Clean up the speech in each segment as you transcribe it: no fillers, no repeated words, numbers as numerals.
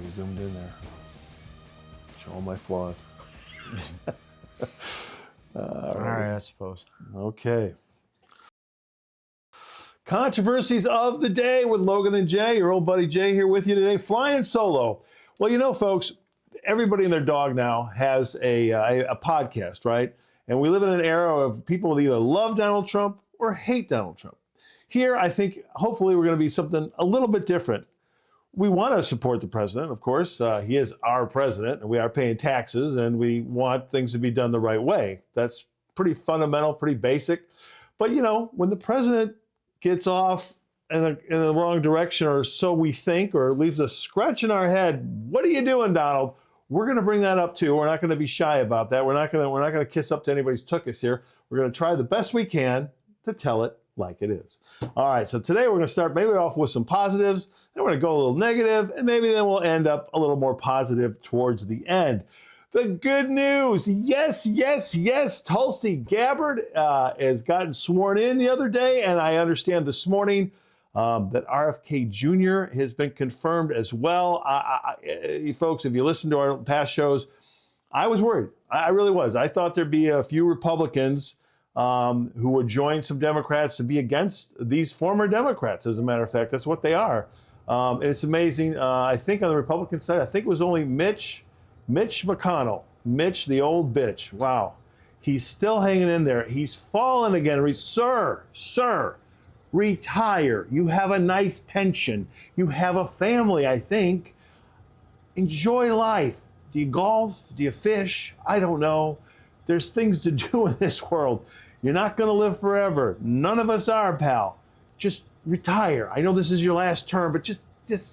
you zoomed in there. Show all my flaws. All right, I suppose. Okay. Controversies of the day with Logan and Jay. Your old buddy Jay here with you today, flying solo. Well, you know, folks, everybody and their dog now has a podcast, right? And we live in an era of people that either love Donald Trump or hate Donald Trump. Here, I think, hopefully, we're going to be something a little bit different. We want to support the president, of course. He is our president, and we are paying taxes, and we want things to be done the right way. That's pretty fundamental, pretty basic. But, you know, when the president gets off in the wrong direction, or so we think, or leaves a scratch in our head, what are you doing, Donald? We're going to bring that up too. We're not going to be shy about that. We're not going to kiss up to anybody's tuchus here. We're going to try the best we can to tell it like it is. All right, so today we're going to start maybe off with some positives, then we're going to go a little negative, and maybe then we'll end up a little more positive towards the end. The good news, yes, Tulsi Gabbard has gotten sworn in the other day, and I understand this morning that RFK Jr. has been confirmed as well. You folks, if you listen to our past shows, I was worried. I really was. I thought there'd be a few Republicans who would join some Democrats to be against these former Democrats. As a matter of fact, that's what they are. And it's amazing. I think on the Republican side, I think it was only Mitch McConnell. Mitch, the old bitch. Wow. He's still hanging in there. He's fallen again. Sir, retire. You have a nice pension. You have a family, I think. Enjoy life. Do you golf? Do you fish? I don't know. There's things to do in this world. You're not going to live forever. None of us are, pal. Just retire. I know this is your last term, but just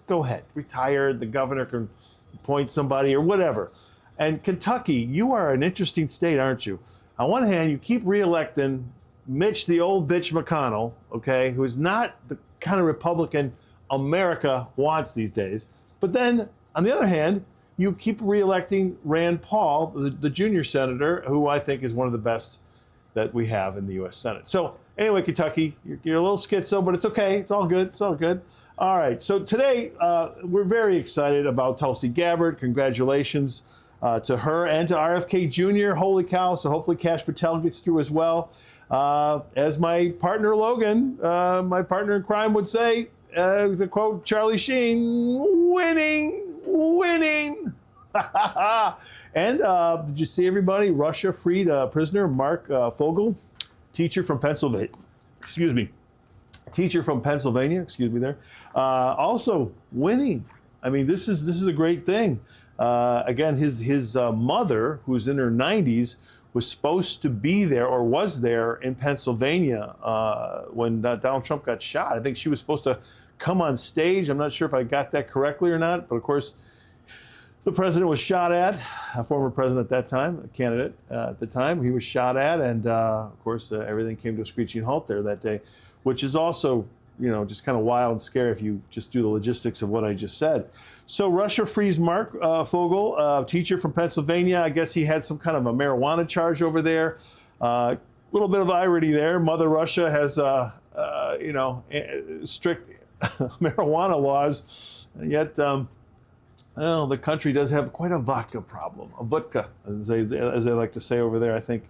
go ahead. Retire. The governor can appoint somebody or whatever. And Kentucky, you are an interesting state, aren't you? On one hand, you keep reelecting Mitch, the old bitch McConnell, okay, who's not the kind of Republican America wants these days. But then, on the other hand, you keep reelecting Rand Paul, the junior senator, who I think is one of the best that we have in the U.S. Senate. So anyway, Kentucky, you're a little schizo, but it's okay. It's all good. It's all good. All right. So today, we're very excited about Tulsi Gabbard. Congratulations to her and to RFK Jr. Holy cow. So hopefully Kash Patel gets through as well. As my partner Logan, my partner in crime would say, to quote Charlie Sheen, winning. And did you see everybody? Russia freed prisoner Mark Fogel, teacher from Pennsylvania. Also winning. I mean, this is a great thing. Again, his mother, who's in her 90s, was supposed to be there or was there in Pennsylvania when Donald Trump got shot. I think she was supposed to come on stage. I'm not sure if I got that correctly or not, but of course, the president was shot at, a former president at that time, a candidate at the time, he was shot at, and of course, everything came to a screeching halt there that day, which is also, you know, just kind of wild and scary if you just do the logistics of what I just said. So Russia frees Mark Fogel, teacher from Pennsylvania. I guess he had some kind of a marijuana charge over there. A little bit of irony there. Mother Russia has, strict marijuana laws, and yet, well, the country does have quite a vodka problem, a vodka, as they like to say over there, I think.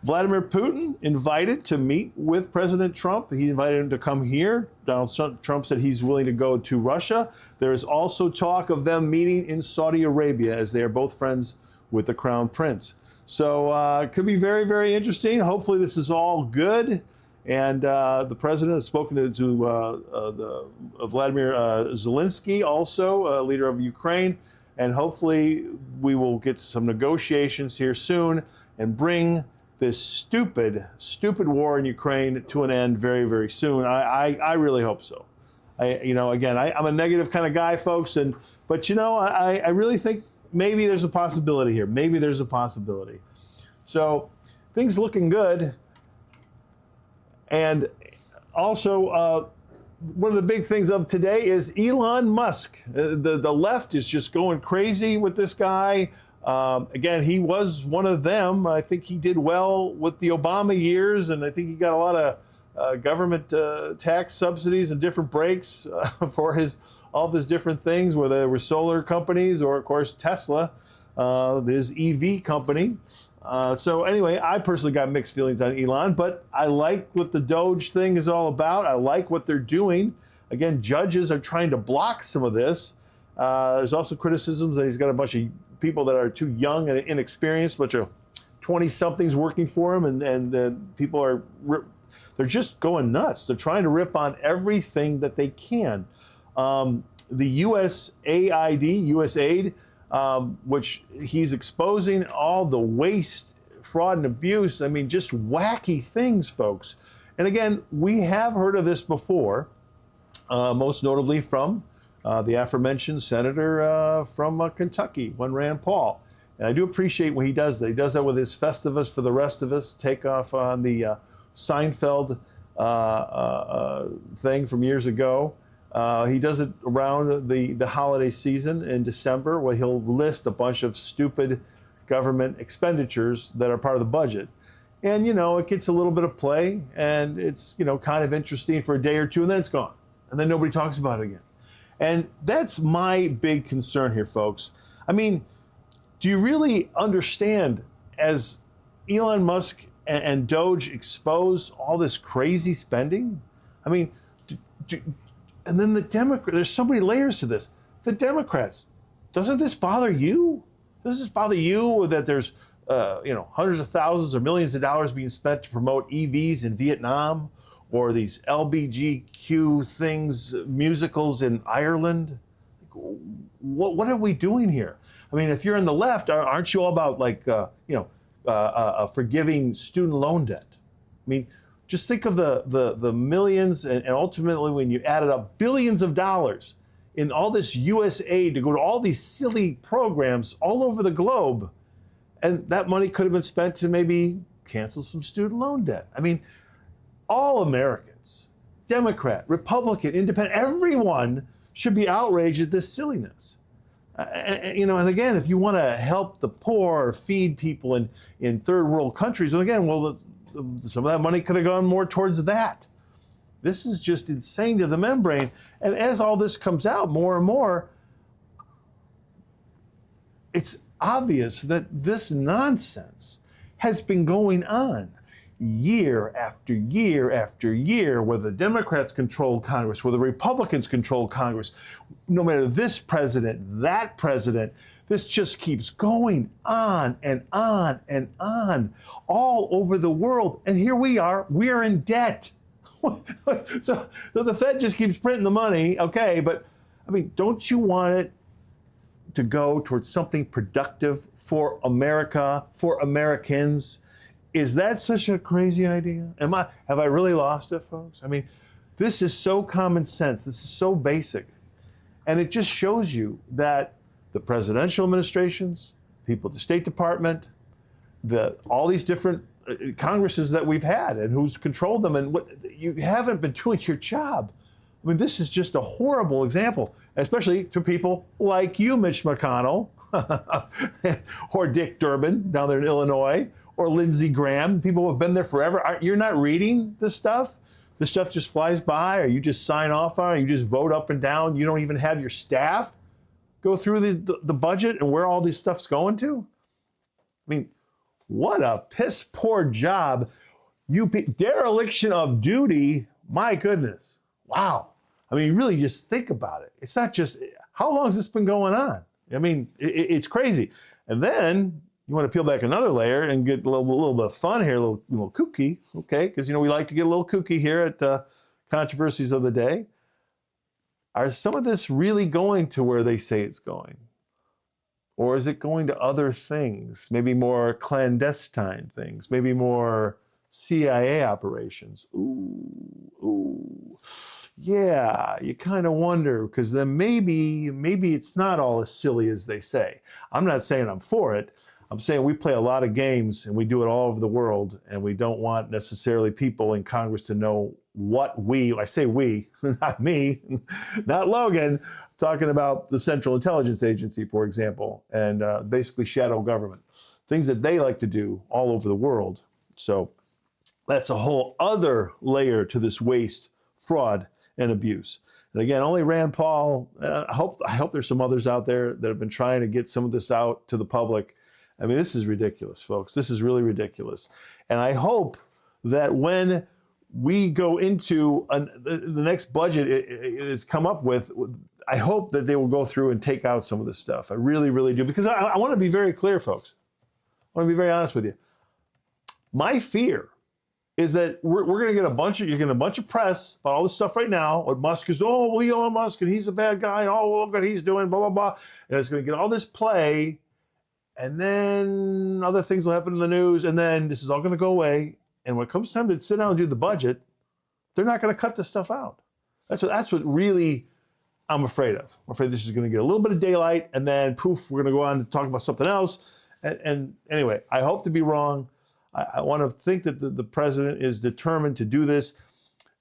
Vladimir Putin invited to meet with President Trump. He invited him to come here. Donald Trump said he's willing to go to Russia. There is also talk of them meeting in Saudi Arabia, as they are both friends with the Crown Prince. So it could be very, very interesting. Hopefully this is all good. And the president has spoken to Vladimir Zelensky, also leader of Ukraine. And hopefully we will get some negotiations here soon and bring this stupid war in Ukraine to an end very, very soon. I really hope so. I'm a negative kind of guy, folks. But I really think maybe there's a possibility here. Maybe there's a possibility. So things looking good. And also, one of the big things of today is Elon Musk. The left is just going crazy with this guy. Again, he was one of them. I think he did well with the Obama years, and I think he got a lot of government tax subsidies and different breaks for all of his different things, whether they were solar companies or, of course, Tesla, his EV company. So anyway, I personally got mixed feelings on Elon, but I like what the Doge thing is all about. I like what they're doing. Again, judges are trying to block some of this. There's also criticisms that he's got a bunch of people that are too young and inexperienced, a bunch of 20-somethings working for him, and people are, they're just going nuts. They're trying to rip on everything that they can. The USAID, which he's exposing all the waste, fraud, and abuse. I mean, just wacky things, folks. And again, we have heard of this before, most notably from the aforementioned senator from Kentucky, one Rand Paul. And I do appreciate when he does that. He does that with his Festivus for the Rest of Us, takeoff on the Seinfeld thing from years ago. He does it around the holiday season in December, where he'll list a bunch of stupid government expenditures that are part of the budget. And, it gets a little bit of play, and it's, kind of interesting for a day or two, and then it's gone. And then nobody talks about it again. And that's my big concern here, folks. I mean, do you really understand, as Elon Musk and Doge expose all this crazy spending? I mean, and then the Democrats, there's so many layers to this. The Democrats, doesn't this bother you? Does this bother you that there's, hundreds of thousands or millions of dollars being spent to promote EVs in Vietnam, or these LBGQ things, musicals in Ireland? What are we doing here? I mean, if you're in the left, aren't you all about forgiving student loan debt? I mean, just think of the millions and ultimately, when you add it up, billions of dollars in all this US aid to go to all these silly programs all over the globe. And that money could have been spent to maybe cancel some student loan debt. I mean, all Americans, Democrat, Republican, Independent, everyone should be outraged at this silliness. And again, if you want to help the poor, feed people in third world countries, some of that money could have gone more towards that. This is just insane to the membrane. And as all this comes out more and more, it's obvious that this nonsense has been going on year after year after year, where the Democrats control Congress, where the Republicans control Congress. No matter this president, that president, this just keeps going on and on and on all over the world. And here we are in debt. So the Fed just keeps printing the money, okay, but I mean, don't you want it to go towards something productive for America, for Americans? Is that such a crazy idea? Have I really lost it, folks? I mean, this is so common sense. This is so basic. And it just shows you that the presidential administrations, people at the State Department, all these different Congresses that we've had and who's controlled them, and you haven't been doing your job. I mean, this is just a horrible example, especially to people like you, Mitch McConnell, or Dick Durbin down there in Illinois, or Lindsey Graham, people who have been there forever. You're not reading this stuff? This stuff just flies by, or you just sign off on it, you just vote up and down. You don't even have your staff go through the budget and where all this stuff's going to? I mean, what a piss poor job. Dereliction of duty, my goodness. Wow. I mean, really just think about it. It's not just, how long has this been going on? I mean, it's crazy. And then you want to peel back another layer and get a little bit of fun here, a little kooky, okay? Because, we like to get a little kooky here at Controversies of the Day. Are some of this really going to where they say it's going? Or is it going to other things, maybe more clandestine things, maybe more CIA operations? Ooh. Yeah, you kind of wonder, because then maybe it's not all as silly as they say. I'm not saying I'm for it. I'm saying we play a lot of games and we do it all over the world, and we don't want necessarily people in Congress to know what I say we, not me, not Logan, talking about the Central Intelligence Agency, for example, and basically shadow government, things that they like to do all over the world. So That's a whole other layer to this waste, fraud, and abuse. And again, only Rand Paul. I hope there's some others out there that have been trying to get some of this out to the public. I mean, this is ridiculous, folks. This is really ridiculous. And I hope that when we go into the next budget is come up with, I hope that they will go through and take out some of this stuff. I really, really do. Because I want to be very clear, folks. I want to be very honest with you. My fear is that we're going to get you're getting a bunch of press about all this stuff right now. What Musk is, Elon Musk, and he's a bad guy, and look what he's doing, blah, blah, blah. And it's going to get all this play, and then other things will happen in the news, and then this is all going to go away. And when it comes time to sit down and do the budget, they're not going to cut this stuff out. That's what really I'm afraid of. I'm afraid this is going to get a little bit of daylight, and then poof, we're going to go on to talk about something else. And anyway, I hope to be wrong. I want to think that the president is determined to do this.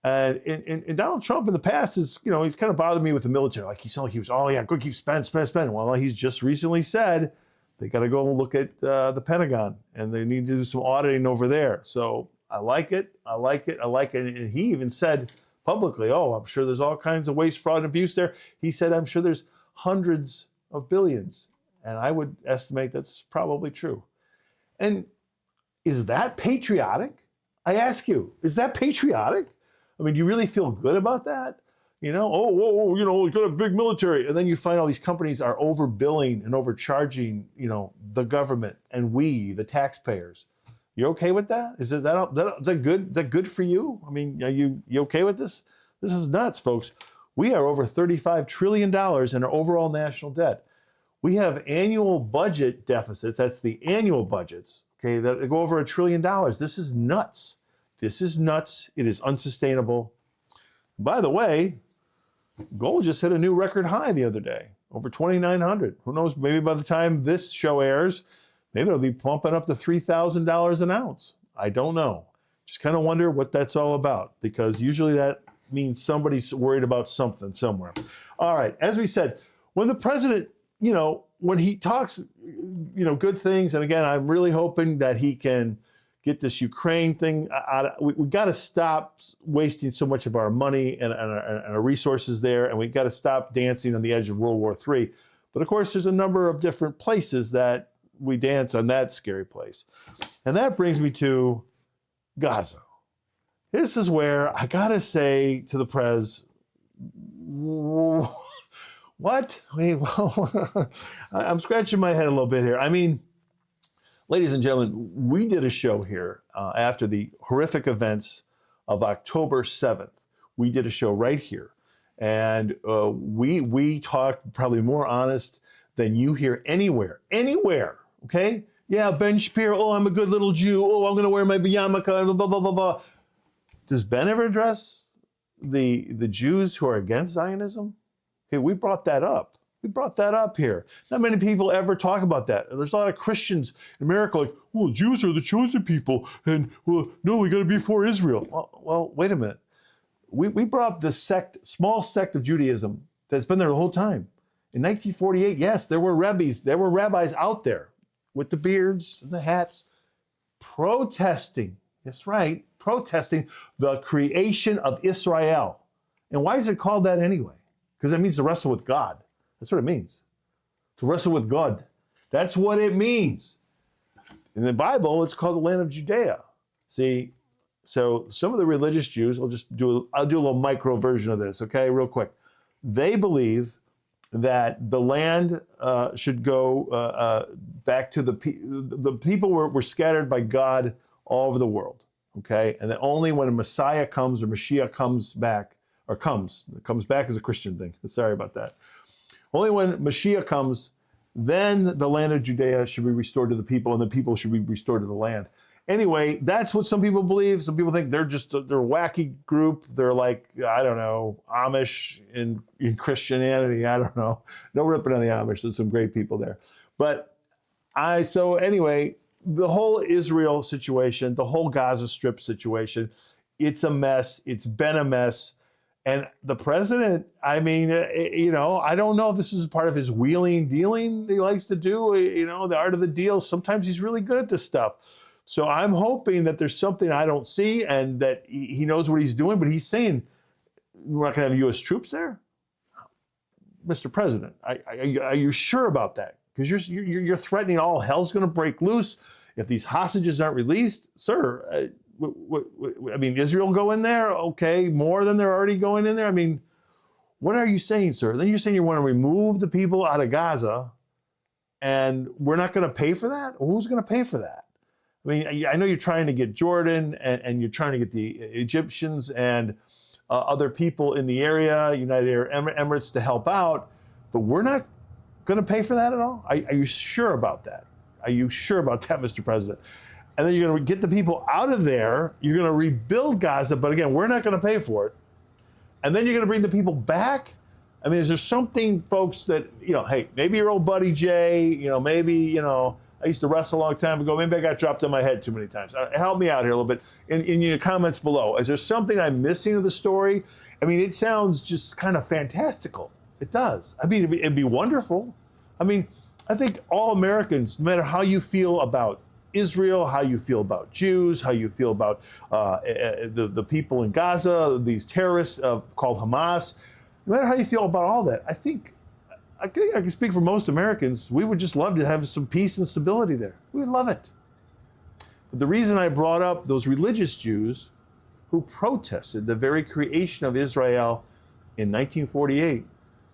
And Donald Trump in the past is, he's kind of bothered me with the military. Like he was, oh yeah, go keep spending. Well, he's just recently said they got to go and look at the Pentagon and they need to do some auditing over there. So I like it. And he even said publicly, oh, I'm sure there's all kinds of waste, fraud, and abuse there. He said, I'm sure there's hundreds of billions. And I would estimate that's probably true. And is that patriotic? I ask you, is that patriotic? I mean, do you really feel good about that? We got a big military. And then you find all these companies are overbilling and overcharging, the government and we, the taxpayers. You okay with that? Is that good? Is that good for you? I mean, are you okay with this? This is nuts, folks. We are over $35 trillion in our overall national debt. We have annual budget deficits. That's the annual budgets. Okay, that go over $1 trillion. This is nuts. This is nuts. It is unsustainable. By the way, gold just hit a new record high the other day, over 2,900. Who knows? Maybe by the time this show airs, maybe it'll be pumping up to $3,000 an ounce. I don't know. Just kind of wonder what that's all about, because usually that means somebody's worried about something somewhere. All right, as we said, when the president, when he talks, good things, and again, I'm really hoping that he can get this Ukraine thing out. We've got to stop wasting so much of our money and our resources there, and we've got to stop dancing on the edge of World War III. But of course, there's a number of different places that we dance on that scary place. And that brings me to Gaza. This is where I got to say to the Prez, what? Wait, well, I'm scratching my head a little bit here. I mean, ladies and gentlemen, we did a show here after the horrific events of October 7th. We did a show right here. And we talked probably more honest than you hear anywhere, okay? Yeah, Ben Shapiro, oh, I'm a good little Jew. Oh, I'm going to wear my yarmulke, blah, blah, blah, blah. Does Ben ever address the Jews who are against Zionism? Okay, we brought that up. We brought that up here. Not many people ever talk about that. There's a lot of Christians in America like, well, Jews are the chosen people, and well, no, we got to be for Israel. Well, wait a minute. We brought up this small sect of Judaism that's been there the whole time. In 1948, yes, there were rabbis out there with the beards and the hats protesting. That's right, protesting the creation of Israel. And why is it called that anyway? Because it means to wrestle with God. That's what it means. To wrestle with God. That's what it means. In the Bible, it's called the land of Judea. See, so some of the religious Jews, I'll do a little micro version of this, okay, real quick. They believe that the land should go back to the people were scattered by God all over the world, okay? And that only when a Messiah comes or Mashiach comes back is a Christian thing. Sorry about that. Only when Mashiach comes, then the land of Judea should be restored to the people, and the people should be restored to the land. Anyway, that's what some people believe. Some people think they're a wacky group. They're like, I don't know, Amish in Christianity. I don't know. No ripping on the Amish. There's some great people there. But so anyway, the whole Israel situation, the whole Gaza Strip situation, it's a mess. It's been a mess. And the president, I mean, I don't know if this is part of his wheeling dealing he likes to do, the art of the deal. Sometimes he's really good at this stuff. So I'm hoping that there's something I don't see and that he knows what he's doing, but he's saying, we're not going to have U.S. troops there? Mr. President, are you sure about that? Because you're threatening all hell's going to break loose if these hostages aren't released. Sir, I mean, Israel go in there? Okay, more than they're already going in there? I mean, what are you saying, sir? Then you're saying you want to remove the people out of Gaza and we're not going to pay for that? Who's going to pay for that? I mean, I know you're trying to get Jordan and you're trying to get the Egyptians and other people in the area, United Arab Emirates, to help out, but we're not going to pay for that at all? Are you sure about that? Are you sure about that, Mr. President? And then you're going to get the people out of there, you're going to rebuild Gaza, but again, we're not going to pay for it. And then you're going to bring the people back? I mean, is there something, folks, that, hey, maybe your old buddy Jay, maybe, I used to wrestle a long time ago. Maybe I got dropped on my head too many times. Help me out here a little bit in your comments below. Is there something I'm missing of the story? I mean, it sounds just kind of fantastical. It does. I mean, it'd be wonderful. I mean, I think all Americans, no matter how you feel about Israel, how you feel about Jews, how you feel about the people in Gaza, these terrorists called Hamas, no matter how you feel about all that, I think I can speak for most Americans, we would just love to have some peace and stability there. We would love it. But the reason I brought up those religious Jews who protested the very creation of Israel in 1948,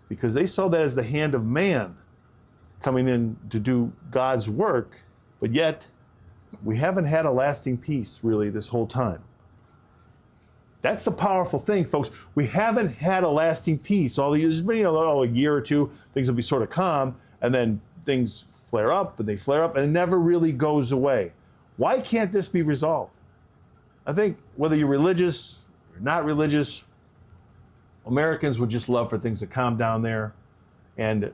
because they saw that as the hand of man coming in to do God's work, but yet we haven't had a lasting peace really this whole time. That's the powerful thing, folks. We haven't had a lasting peace. All the years, a year or two, things will be sort of calm, and then things flare up, and they flare up, and it never really goes away. Why can't this be resolved? I think whether you're religious or not religious, Americans would just love for things to calm down there, and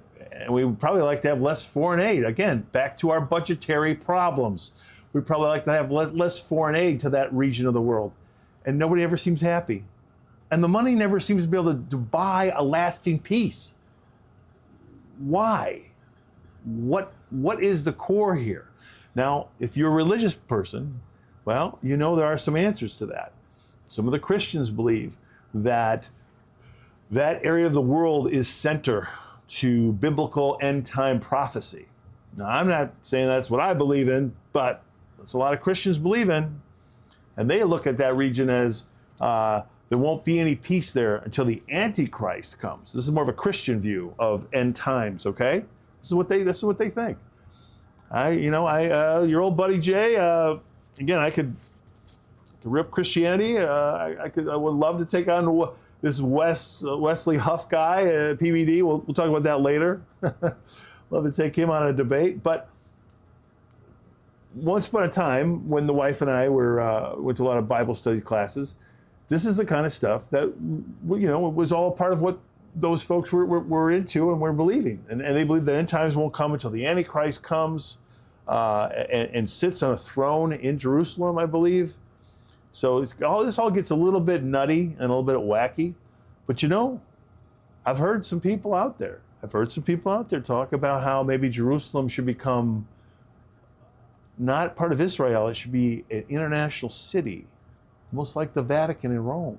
we would probably like to have less foreign aid. Again, back to our budgetary problems. We'd probably like to have less foreign aid to that region of the world. And nobody ever seems happy. And the money never seems to be able to buy a lasting peace. Why? What is the core here? Now, if you're a religious person, well, there are some answers to that. Some of the Christians believe that that area of the world is center to biblical end-time prophecy. Now, I'm not saying that's what I believe in, but that's a lot of Christians believe in. And they look at that region as there won't be any peace there until the Antichrist comes. This is more of a Christian view of end times, okay? This is what they think. Your old buddy Jay, again, I could rip Christianity. I would love to take on this Wesley Huff guy, PVD. We'll talk about that later. Love to take him on a debate, but once upon a time, when the wife and I went to a lot of Bible study classes, this is the kind of stuff that, was all part of what those folks were into and were believing. And they believe that end times won't come until the Antichrist comes and sits on a throne in Jerusalem, I believe. So this all gets a little bit nutty and a little bit wacky. But I've heard some people out there. Talk about how maybe Jerusalem should become not part of Israel, it should be an international city, almost like the Vatican in Rome.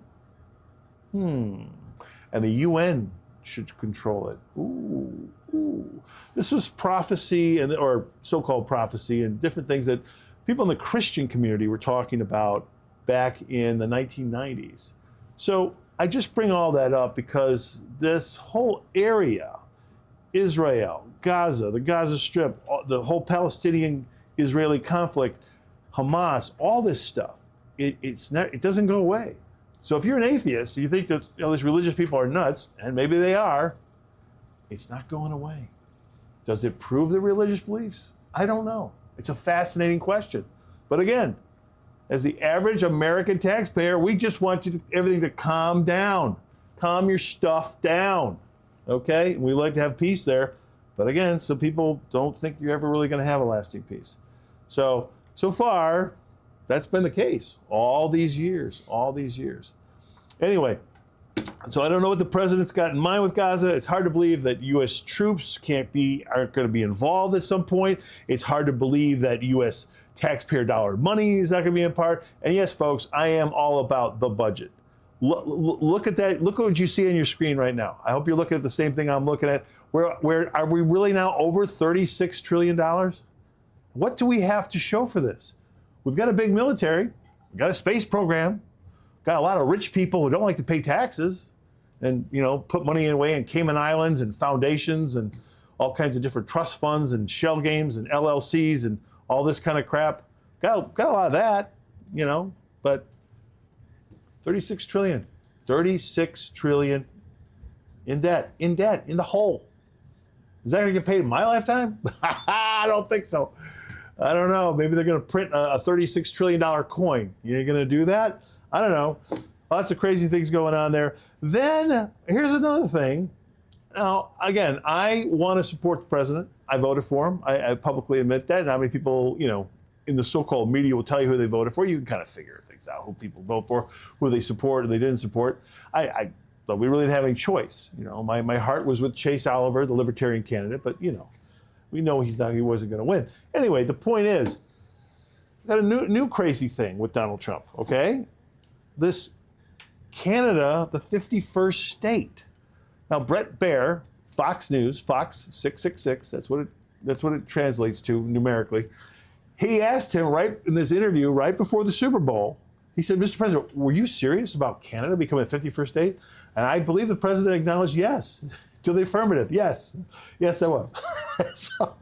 And the UN should control it. Ooh. This was prophecy, or so-called prophecy, and different things that people in the Christian community were talking about back in the 1990s. So I just bring all that up because this whole area, Israel, Gaza, the Gaza Strip, the whole Palestinian-Israeli conflict, Hamas, all this stuff, it doesn't go away. So if you're an atheist, you think that these religious people are nuts, and maybe they are, it's not going away. Does it prove the religious beliefs? I don't know. It's a fascinating question. But again, as the average American taxpayer, we just want everything to calm down. Calm your stuff down, okay? We like to have peace there. But again, some people don't think you're ever really going to have a lasting peace. So far, that's been the case all these years. Anyway, so I don't know what the president's got in mind with Gaza. It's hard to believe that U.S. troops aren't going to be involved at some point. It's hard to believe that U.S. taxpayer dollar money is not going to be in part. And yes, folks, I am all about the budget. Look at that. Look at what you see on your screen right now. I hope you're looking at the same thing I'm looking at. Where are we really now over $36 trillion? What do we have to show for this? We've got a big military, we've got a space program, got a lot of rich people who don't like to pay taxes and, put money away in Cayman Islands and foundations and all kinds of different trust funds and shell games and LLCs and all this kind of crap. Got a lot of that, but 36 trillion in debt, in the hole. Is that going to get paid in my lifetime? I don't think so. I don't know. Maybe they're going to print a $36 trillion coin. You're going to do that? I don't know. Lots of crazy things going on there. Then here's another thing. Now, again, I want to support the president. I voted for him. I publicly admit that. How many people, in the so-called media will tell you who they voted for? You can kind of figure things out, who people vote for, who they support and they didn't support. I thought we really didn't have any choice. My heart was with Chase Oliver, the Libertarian candidate, but we know he wasn't going to win. Anyway, the point is, got a new crazy thing with Donald Trump, okay? This Canada, the 51st state. Now, Brett Baer, Fox News, Fox 666, that's what it translates to numerically. He asked him right in this interview, right before the Super Bowl, he said, Mr. President, were you serious about Canada becoming a 51st state? And I believe the president acknowledged yes, to the affirmative, yes. Yes, I was. So,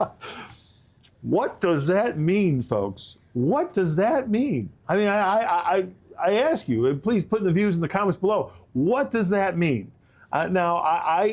what does that mean, folks? What does that mean? I mean, I ask you, and please put in the views in the comments below, what does that mean? Now, I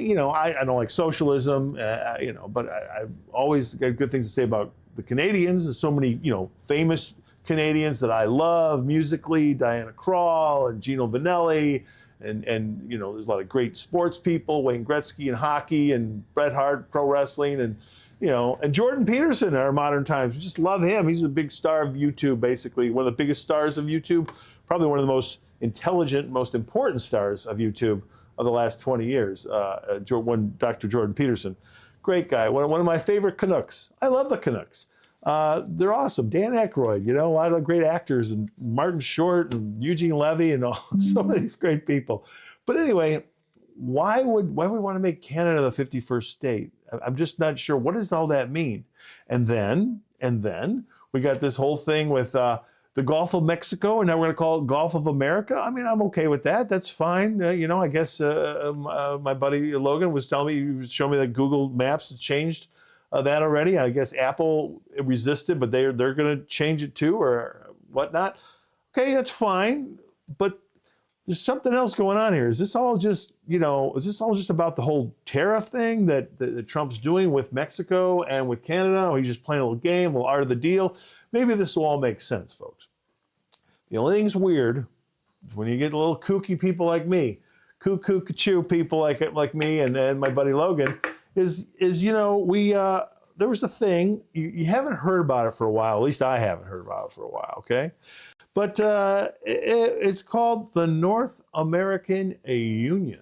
don't like socialism, but I've always got good things to say about the Canadians. There's so many, famous Canadians that I love musically, Diana Krall and Gino Vanelli, and there's a lot of great sports people, Wayne Gretzky in hockey, and Bret Hart, pro wrestling, and and Jordan Peterson in our modern times. We just love him. He's a big star of YouTube, basically, one of the biggest stars of YouTube, probably one of the most intelligent, most important stars of YouTube of the last 20 years, Dr. Jordan Peterson. Great guy, one of my favorite Canucks. I love the Canucks. They're awesome. Dan Aykroyd, a lot of great actors, and Martin Short and Eugene Levy and some of these great people. But anyway, why would we want to make Canada the 51st state? I'm just not sure. What does all that mean? And then we got this whole thing with the Gulf of Mexico, and now we're going to call it Gulf of America. I mean, I'm okay with that. That's fine. I guess my buddy Logan was telling me, he was showing me that Google Maps has changed that already. I guess Apple resisted, but they're going to change it too, or whatnot. Okay, that's fine. But there's something else going on here. Is this all just, about the whole tariff thing that Trump's doing with Mexico and with Canada? Or he's just playing a little game, a little art of the deal? Maybe this will all make sense, folks. The only thing's weird is when you get little kooky people like me, cuckoo people like me and my buddy Logan, is there was a thing, you haven't heard about it for a while, at least I haven't heard about it for a while, okay? But it's called the North American Union.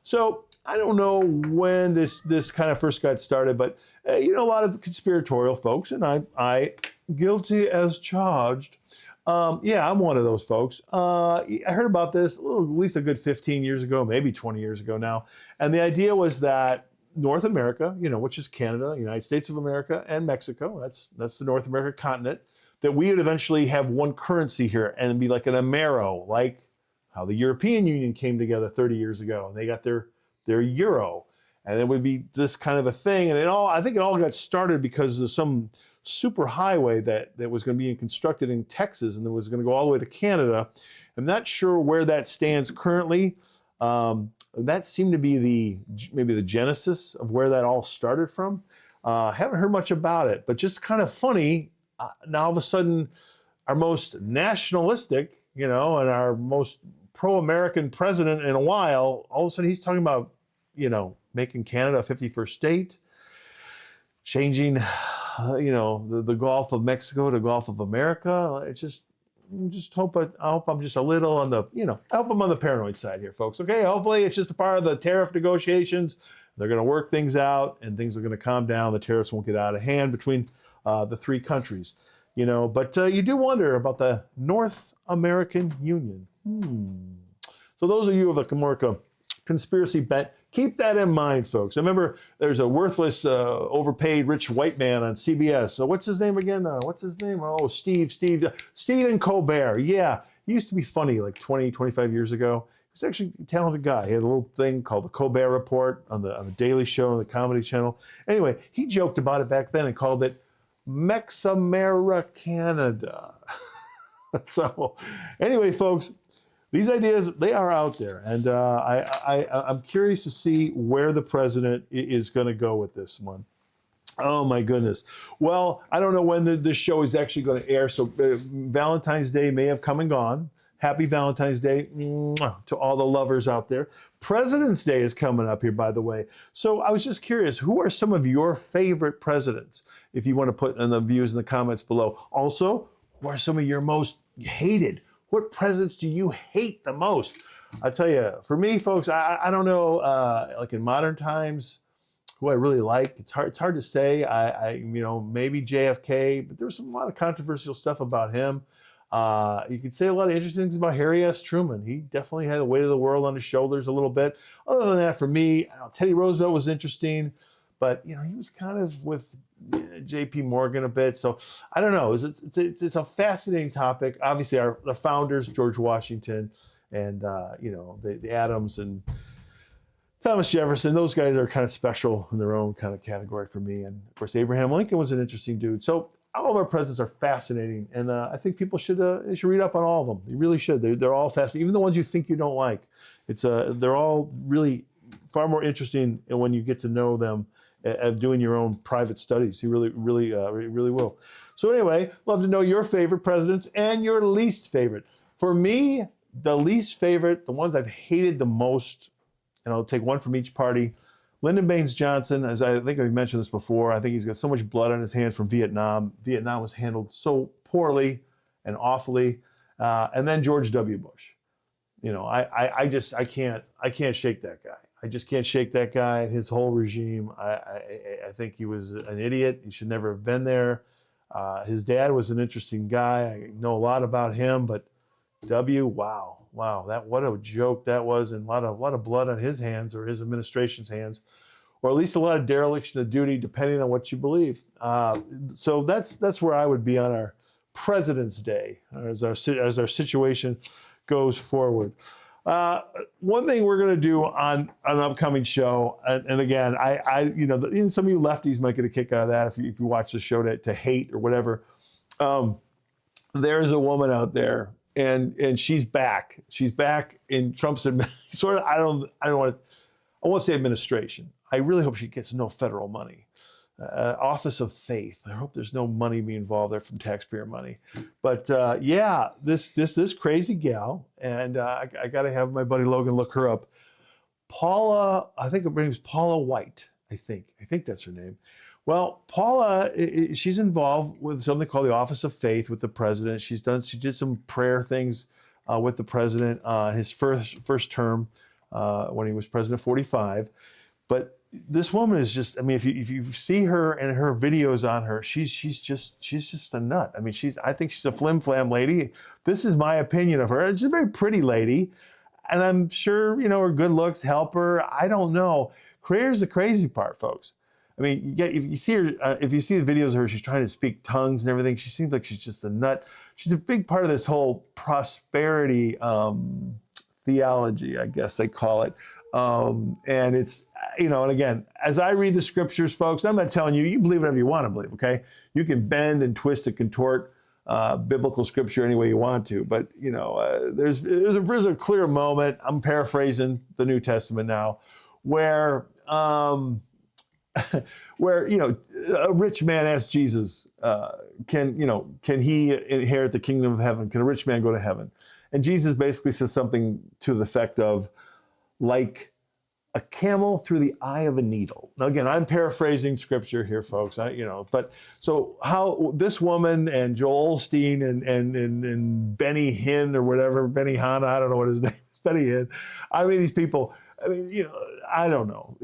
So I don't know when this kind of first got started, but a lot of conspiratorial folks, and I guilty as charged. Yeah, I'm one of those folks. I heard about this at least a good 15 years ago, maybe 20 years ago now. And the idea was that North America, which is Canada, United States of America, and Mexico, that's the North American continent, that we would eventually have one currency here and be like an Amero, like how the European Union came together 30 years ago, and they got their euro. And it would be this kind of a thing. And I think it all got started because of some super highway that was going to be constructed in Texas, and that was going to go all the way to Canada. I'm not sure where that stands currently. That seemed to be maybe the genesis of where that all started from. Haven't heard much about it, but just kind of funny. Now all of a sudden, our most nationalistic, and our most pro-American president in a while, all of a sudden he's talking about, making Canada a 51st state, changing, the Gulf of Mexico to Gulf of America. I hope I'm just a little on the, I hope I'm on the paranoid side here, folks. Okay, hopefully it's just a part of the tariff negotiations. They're going to work things out, and things are going to calm down. The tariffs won't get out of hand between the three countries. But you do wonder about the North American Union. So those of you with a more conspiracy bent, keep that in mind, folks. I remember there's a worthless, overpaid, rich white man on CBS. So what's his name again? Oh, Stephen Colbert. Yeah, he used to be funny like 20, 25 years ago. He was actually a talented guy. He had a little thing called the Colbert Report on the Daily Show on the Comedy Channel. Anyway, he joked about it back then and called it Mex-Americanada. So anyway, folks, these ideas, they are out there. And I'm curious to see where the president is going to go with this one. Oh, my goodness. Well, I don't know when this show is actually going to air. So Valentine's Day may have come and gone. Happy Valentine's Day to all the lovers out there. President's Day is coming up here, by the way. So I was just curious, who are some of your favorite presidents? If you want to put in the views in the comments below. Also, who are some of your most hated? What presidents do you hate the most? I tell you, for me, folks, I don't know, like in modern times, who I really like. It's hard to say. Maybe JFK, but there's a lot of controversial stuff about him. You could say a lot of interesting things about Harry S. Truman. He definitely had the weight of the world on his shoulders a little bit. Other than that, for me, Teddy Roosevelt was interesting, but he was kind of with J.P. Morgan a bit. So I don't know. It's a fascinating topic. Obviously, the founders, George Washington, and the Adams and Thomas Jefferson. Those guys are kind of special in their own kind of category for me. And of course, Abraham Lincoln was an interesting dude. So all of our presidents are fascinating, and I think people should read up on all of them. You really should. They're all fascinating, even the ones you think you don't like. They're all really far more interesting when you get to know them, doing your own private studies. You really will. So anyway, love to know your favorite presidents and your least favorite. For me, the least favorite, the ones I've hated the most, and I'll take one from each party. Lyndon Baines Johnson, as I think I've mentioned this before, I think he's got so much blood on his hands from Vietnam. Vietnam was handled so poorly and awfully. And then George W. Bush. I can't shake that guy. I just can't shake that guy and his whole regime. I think he was an idiot. He should never have been there. His dad was an interesting guy. I know a lot about him, but W, wow, what a joke that was, and a lot of blood on his hands, or his administration's hands, or at least a lot of dereliction of duty, depending on what you believe. So that's where I would be on our President's Day, as our situation goes forward. One thing we're going to do on an upcoming show, and again, some of you lefties might get a kick out of that if you watch the show to hate or whatever. There's a woman out there, and she's back. She's back in Trump's sort of. I won't say administration. I really hope she gets no federal money. Office of Faith. I hope there's no money being involved there from taxpayer money. But this crazy gal, and I got to have my buddy Logan look her up. Paula, I think her name's Paula White. I think that's her name. Well, Paula, she's involved with something called the Office of Faith with the president. She did some prayer things with the president his first term when he was president, 45. But this woman is just, if you see her and her videos on her, she's just a nut. I think she's a flim flam lady. This is my opinion of her. She's a very pretty lady, and I'm sure her good looks help her. I don't know. Here's the crazy part, folks. If you see her, if you see the videos of her, she's trying to speak tongues and everything. She seems like she's just a nut. She's a big part of this whole prosperity theology, I guess they call it. And it's, and again, as I read the scriptures, folks, I'm not telling you believe whatever you want to believe, okay? You can bend and twist and contort biblical scripture any way you want to, but, there's a clear moment, I'm paraphrasing the New Testament now, where a rich man asked Jesus, can he inherit the kingdom of heaven? Can a rich man go to heaven? And Jesus basically says something to the effect of, like a camel through the eye of a needle. Now, again, I'm paraphrasing scripture here, folks. But so how this woman and Joel Osteen and Benny Hinn or whatever, Benny Hanna, I don't know what his name is, Benny Hinn. These people, I mean, I don't know.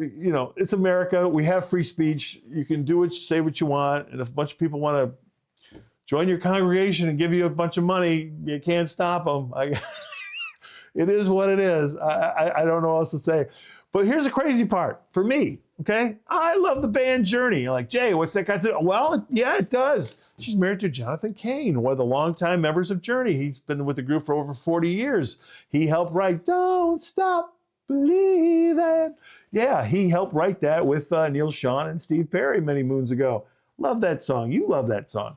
It's America. We have free speech. You can do it, say what you want. And if a bunch of people want to join your congregation and give you a bunch of money, you can't stop them. It is what it is. I don't know what else to say. But here's the crazy part for me, okay? I love the band Journey. You're like, Jay, what's that got to do? Well, yeah, it does. She's married to Jonathan Cain, one of the longtime members of Journey. He's been with the group for over 40 years. He helped write Don't Stop Believing. Yeah, he helped write that with Neil Sean and Steve Perry many moons ago. Love that song. You love that song.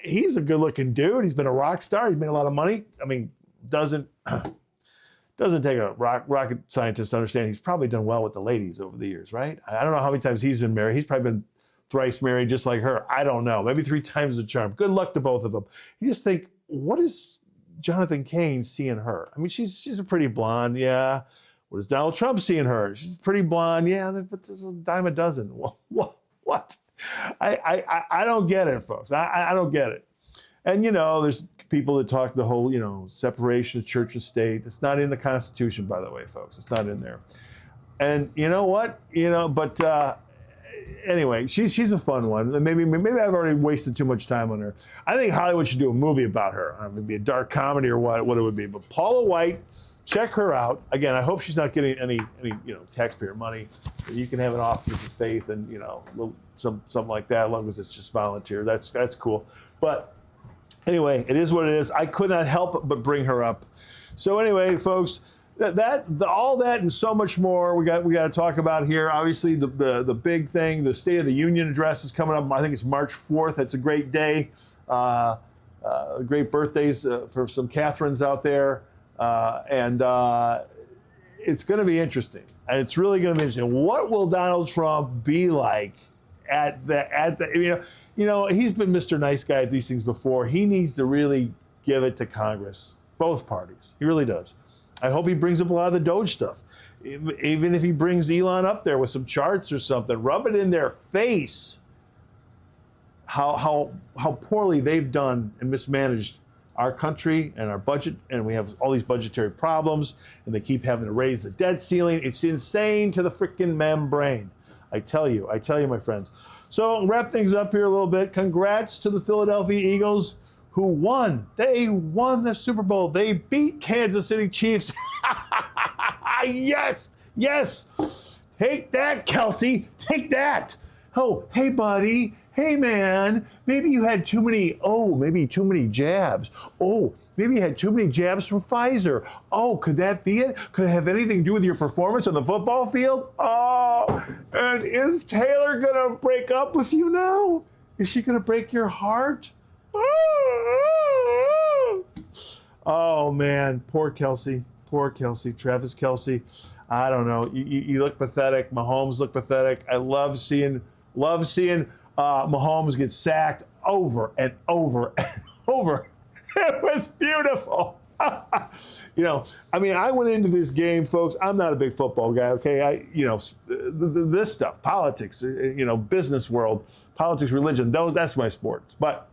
He's a good-looking dude. He's been a rock star. He's made a lot of money. I mean, doesn't take a rocket scientist to understand he's probably done well with the ladies over the years, right? I don't know how many times he's been married. He's probably been thrice married just like her. I don't know. Maybe 3 times the charm. Good luck to both of them. You just think, what does Jonathan Cain see in her? I mean, she's a pretty blonde, yeah. What does Donald Trump see in her? She's pretty blonde, yeah, but there's a dime a dozen. What? I don't get it, folks. I don't get it. And, there's people that talk the whole, separation of church and state. It's not in the Constitution, by the way, folks. It's not in there. And you know what? Anyway, she's a fun one. Maybe I've already wasted too much time on her. I think Hollywood should do a movie about her. Maybe a dark comedy or what it would be. But Paula White, check her out. Again, I hope she's not getting any taxpayer money. You can have an office of faith and something like that, as long as it's just volunteer. That's cool. But anyway, it is what it is. I could not help but bring her up. So anyway, folks, all that and so much more we got to talk about here. Obviously, the big thing, the State of the Union address is coming up. I think it's March 4th. It's a great day. Great birthdays for some Catherines out there. It's going to be interesting. And it's really going to be interesting. What will Donald Trump be like at the he's been Mr. Nice Guy at these things before. He needs to really give it to Congress, both parties. He really does. I hope he brings up a lot of the Doge stuff. Even if he brings Elon up there with some charts or something, rub it in their face how poorly they've done and mismanaged our country and our budget, and we have all these budgetary problems, and they keep having to raise the debt ceiling. It's insane to the freaking membrane. I tell you, my friends. So wrap things up here a little bit. Congrats to the Philadelphia Eagles who won. They won the Super Bowl. They beat Kansas City Chiefs. Yes. Take that, Kelsey. Take that. Oh, hey, buddy. Hey, man. Maybe you had too many jabs. Oh, maybe you had too many jabs from Pfizer. Oh, could that be it? Could it have anything to do with your performance on the football field? Oh, and is Taylor going to break up with you now? Is she going to break your heart? Oh, man. Poor Kelsey. Travis Kelsey. I don't know. You look pathetic. Mahomes look pathetic. I love seeing Mahomes get sacked over and over and over. It was beautiful. I went into this game, folks. I'm not a big football guy, okay? This stuff, politics, business world, politics, religion, that's my sports. But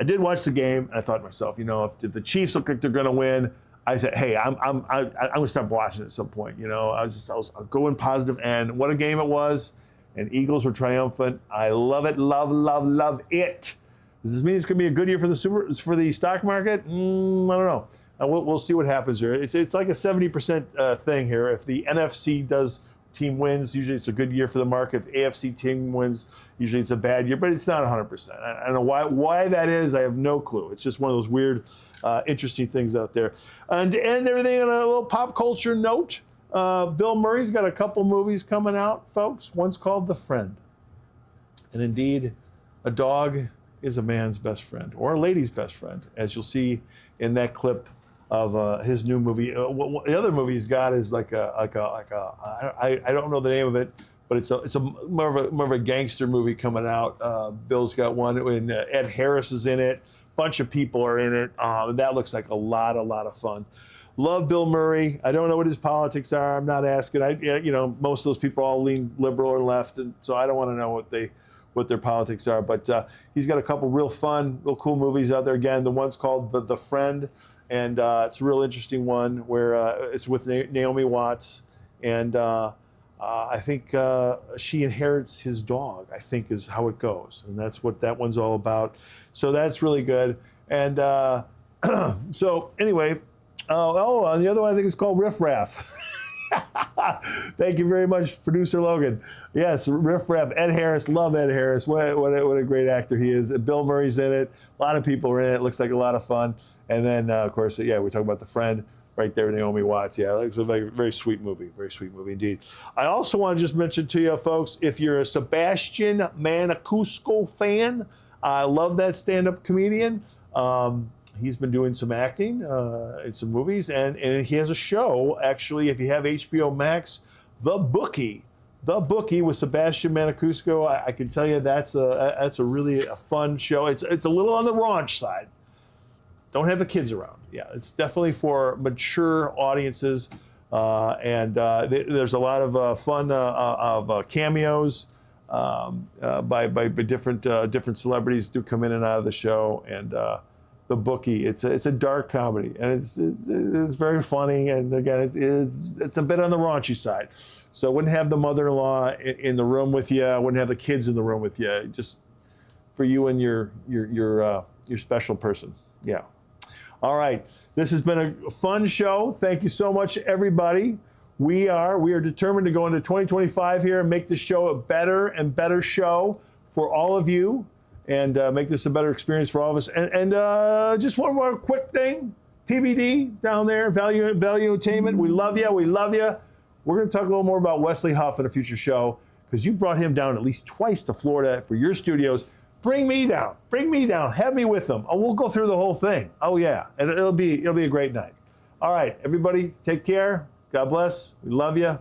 I did watch the game, and I thought to myself, if the Chiefs look like they're going to win, I said, hey, I'm going to stop watching at some point. I was going positive, and what a game it was. And Eagles were triumphant. I love it, love it. Does this mean it's going to be a good year for the stock market? I don't know. We'll see what happens here. It's like a 70% thing here. If the NFC team wins, usually it's a good year for the market. If the AFC team wins, usually it's a bad year, but it's not 100%. I don't know why that is. I have no clue. It's just one of those weird, interesting things out there. And to end everything on a little pop culture note, Bill Murray's got a couple movies coming out, folks. One's called The Friend. And indeed, a dog is a man's best friend, or a lady's best friend, as you'll see in that clip of his new movie. The other movie he's got is I don't know the name of it, but it's more of a gangster movie coming out. Bill's got one, and Ed Harris is in it. Bunch of people are in it. That looks like a lot of fun. Love Bill Murray. I don't know what his politics are. I'm not asking. Most of those people all lean liberal or left, and so I don't want to know what their politics are. But he's got a couple real cool movies out there. Again, the one's called The Friend, and it's a real interesting one where it's with Naomi Watts, and I think she inherits his dog, I think is how it goes, and that's what that one's all about. So that's really good. And so anyway, and the other one I think is called Riff Raff. Thank you very much, Producer Logan. Yes, Riff Raff. Ed Harris, love Ed Harris. What a great actor he is. Bill Murray's in it. A lot of people are in it. Looks like a lot of fun. And then, of course, yeah, we're talking about The Friend right there, Naomi Watts. Yeah, it's a very sweet movie. Very sweet movie indeed. I also want to just mention to you, folks, if you're a Sebastian Maniscalco fan, I love that stand-up comedian. He's been doing some acting in some movies, and he has a show, actually, if you have HBO Max, The Bookie with Sebastian Maniscalco. I can tell you that's a really fun show. It's a little on the raunch side. Don't have the kids around. Yeah, it's definitely for mature audiences, and there's a lot of fun of cameos by different celebrities do come in and out of the show, and The Bookie. It's a dark comedy, and it's very funny. And again, it's a bit on the raunchy side. So I wouldn't have the mother-in-law in the room with you. I wouldn't have the kids in the room with you. Just for you and your special person. Yeah. All right. This has been a fun show. Thank you so much, everybody. We are determined to go into 2025 here and make this show a better and better show for all of you, and make this a better experience for all of us. And just one more quick thing, TBD down there, Value Entertainment. We love you. We love you. We're going to talk a little more about Wesley Huff in a future show, because you brought him down at least twice to Florida for your studios. Bring me down. Have me with them. Oh, we'll go through the whole thing. Oh yeah, and it'll be a great night. All right, everybody, take care. God bless. We love you.